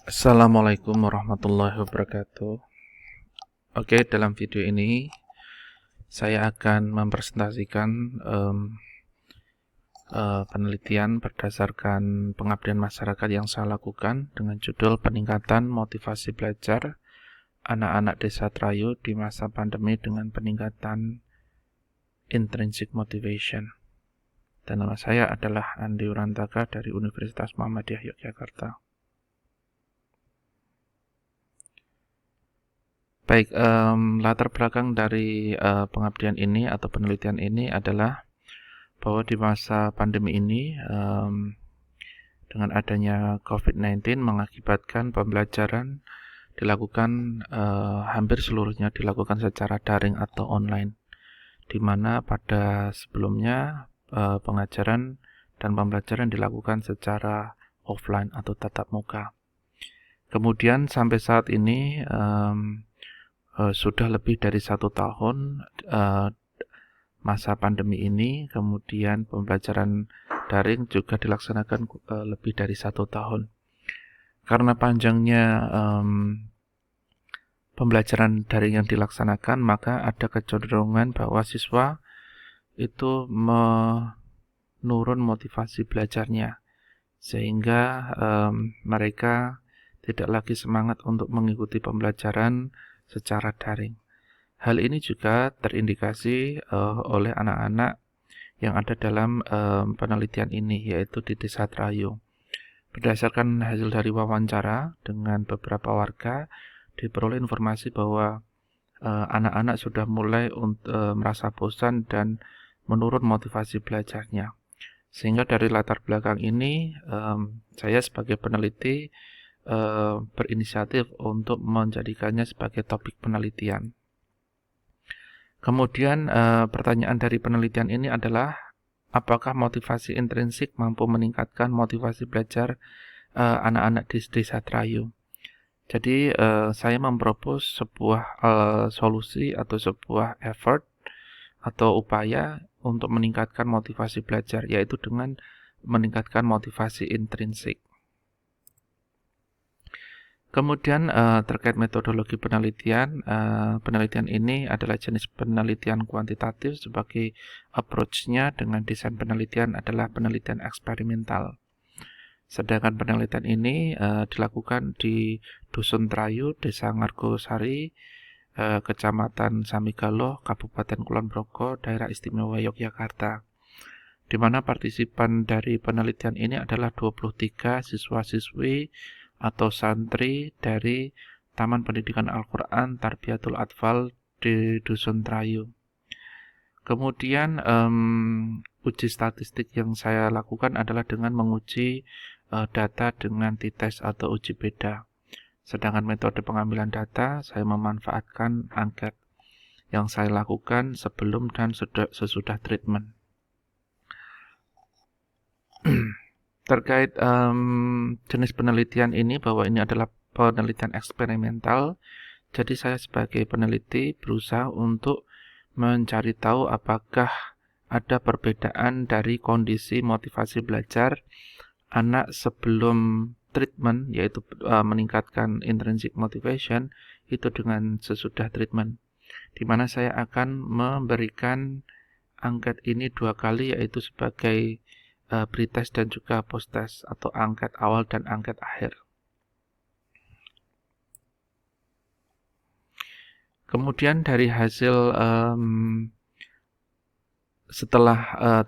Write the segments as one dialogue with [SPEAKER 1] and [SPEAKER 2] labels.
[SPEAKER 1] Assalamualaikum warahmatullahi wabarakatuh. Oke, dalam video ini saya akan mempresentasikan penelitian berdasarkan pengabdian masyarakat yang saya lakukan dengan judul peningkatan motivasi belajar anak-anak desa Trayu di masa pandemi dengan peningkatan intrinsic motivation. Dan nama saya adalah Andi Urantaka dari Universitas Muhammadiyah Yogyakarta. Baik, latar belakang dari pengabdian ini atau penelitian ini adalah bahwa di masa pandemi ini dengan adanya COVID-19 mengakibatkan pembelajaran dilakukan hampir seluruhnya dilakukan secara daring atau online, di mana pada sebelumnya pengajaran dan pembelajaran dilakukan secara offline atau tatap muka. Kemudian sampai saat ini sudah lebih dari 1 tahun masa pandemi ini, kemudian pembelajaran daring juga dilaksanakan lebih dari 1 tahun. Karena panjangnya pembelajaran daring yang dilaksanakan, maka ada kecenderungan bahwa siswa itu menurun motivasi belajarnya, sehingga mereka tidak lagi semangat untuk mengikuti pembelajaran secara daring. Hal ini juga terindikasi oleh anak-anak yang ada dalam penelitian ini, yaitu di Desa Trayu. Berdasarkan hasil dari wawancara dengan beberapa warga, diperoleh informasi bahwa anak-anak sudah mulai merasa bosan dan menurun motivasi belajarnya. Sehingga dari latar belakang ini, saya sebagai peneliti berinisiatif untuk menjadikannya sebagai topik penelitian. Kemudian pertanyaan dari penelitian ini adalah apakah motivasi intrinsik mampu meningkatkan motivasi belajar anak-anak di Desa Trayu. Jadi saya mempropos sebuah solusi atau sebuah effort atau upaya untuk meningkatkan motivasi belajar, yaitu dengan meningkatkan motivasi intrinsik. Kemudian terkait metodologi penelitian, penelitian ini adalah jenis penelitian kuantitatif sebagai approach-nya dengan desain penelitian adalah penelitian eksperimental. Sedangkan penelitian ini dilakukan di Dusun Trayu, Desa Ngargosari, Kecamatan Samigaloh, Kabupaten Kulon Progo, Daerah Istimewa Yogyakarta, di mana partisipan dari penelitian ini adalah 23 siswa-siswi atau santri dari Taman Pendidikan Al-Quran Tarbiyatul Atfal di Dusun Trayu. Kemudian uji statistik yang saya lakukan adalah dengan menguji data dengan t-test atau uji beda. Sedangkan metode pengambilan data saya memanfaatkan angket yang saya lakukan sebelum dan sesudah treatment. Terkait jenis penelitian ini, bahwa ini adalah penelitian eksperimental, jadi saya sebagai peneliti berusaha untuk mencari tahu apakah ada perbedaan dari kondisi motivasi belajar anak sebelum treatment, yaitu meningkatkan intrinsic motivation, itu dengan sesudah treatment, di mana saya akan memberikan angket ini 2 kali, yaitu sebagai pretest dan juga posttest atau angket awal dan angket akhir. Kemudian dari hasil setelah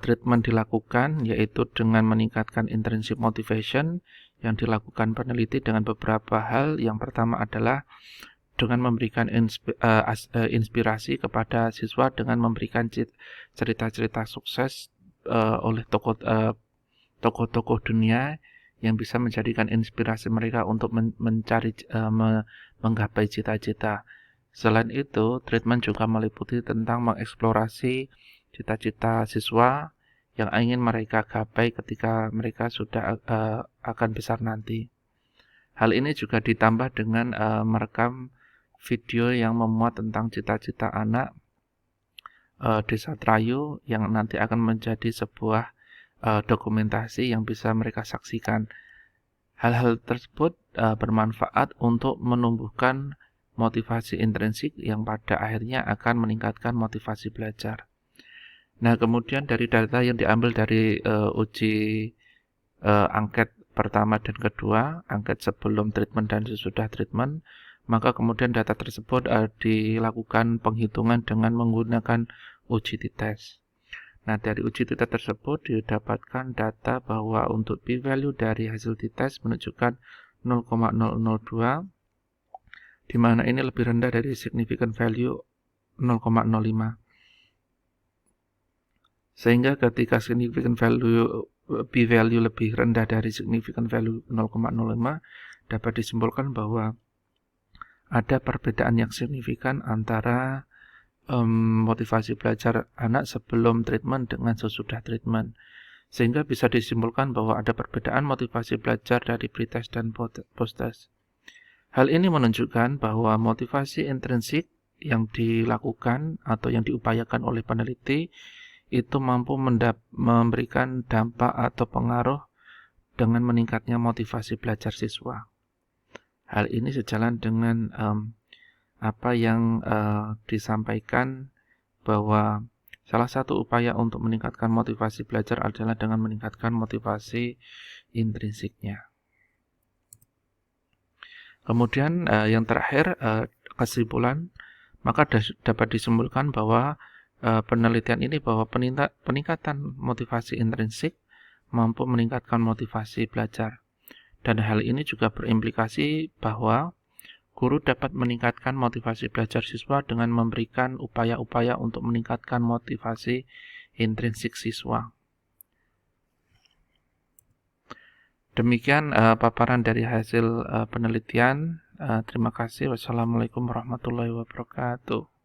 [SPEAKER 1] treatment dilakukan, yaitu dengan meningkatkan intrinsic motivation yang dilakukan peneliti dengan beberapa hal. Yang pertama adalah dengan memberikan inspirasi kepada siswa dengan memberikan cerita-cerita sukses oleh tokoh-tokoh dunia yang bisa menjadikan inspirasi mereka untuk menggapai cita-cita. Selain itu, treatment juga meliputi tentang mengeksplorasi cita-cita siswa yang ingin mereka gapai ketika mereka sudah akan besar nanti. Hal ini juga ditambah dengan merekam video yang memuat tentang cita-cita anak Desa Trayu yang nanti akan menjadi sebuah dokumentasi yang bisa mereka saksikan. Hal-hal tersebut bermanfaat untuk menumbuhkan motivasi intrinsik yang pada akhirnya akan meningkatkan motivasi belajar. Nah, kemudian dari data yang diambil dari uji angket pertama dan kedua, angket sebelum treatment dan sesudah treatment, maka kemudian data tersebut dilakukan penghitungan dengan menggunakan uji t-test. Nah, dari uji t-test tersebut didapatkan data bahwa untuk p-value dari hasil t-test menunjukkan 0,002, di mana ini lebih rendah dari significant value 0,05. Sehingga ketika significant value p-value lebih rendah dari significant value 0,05, dapat disimpulkan bahwa ada perbedaan yang signifikan antara motivasi belajar anak sebelum treatment dengan sesudah treatment. Sehingga bisa disimpulkan bahwa ada perbedaan motivasi belajar dari pre-test dan post-test. Hal ini menunjukkan bahwa motivasi intrinsik yang dilakukan atau yang diupayakan oleh peneliti itu mampu memberikan dampak atau pengaruh dengan meningkatnya motivasi belajar siswa. Hal ini sejalan dengan apa yang disampaikan bahwa salah satu upaya untuk meningkatkan motivasi belajar adalah dengan meningkatkan motivasi intrinsiknya. Kemudian yang terakhir, kesimpulan, maka dapat disimpulkan bahwa penelitian ini bahwa peningkatan motivasi intrinsik mampu meningkatkan motivasi belajar. Dan hal ini juga berimplikasi bahwa guru dapat meningkatkan motivasi belajar siswa dengan memberikan upaya-upaya untuk meningkatkan motivasi intrinsik siswa. Demikian paparan dari hasil penelitian. Terima kasih. Wassalamualaikum warahmatullahi wabarakatuh.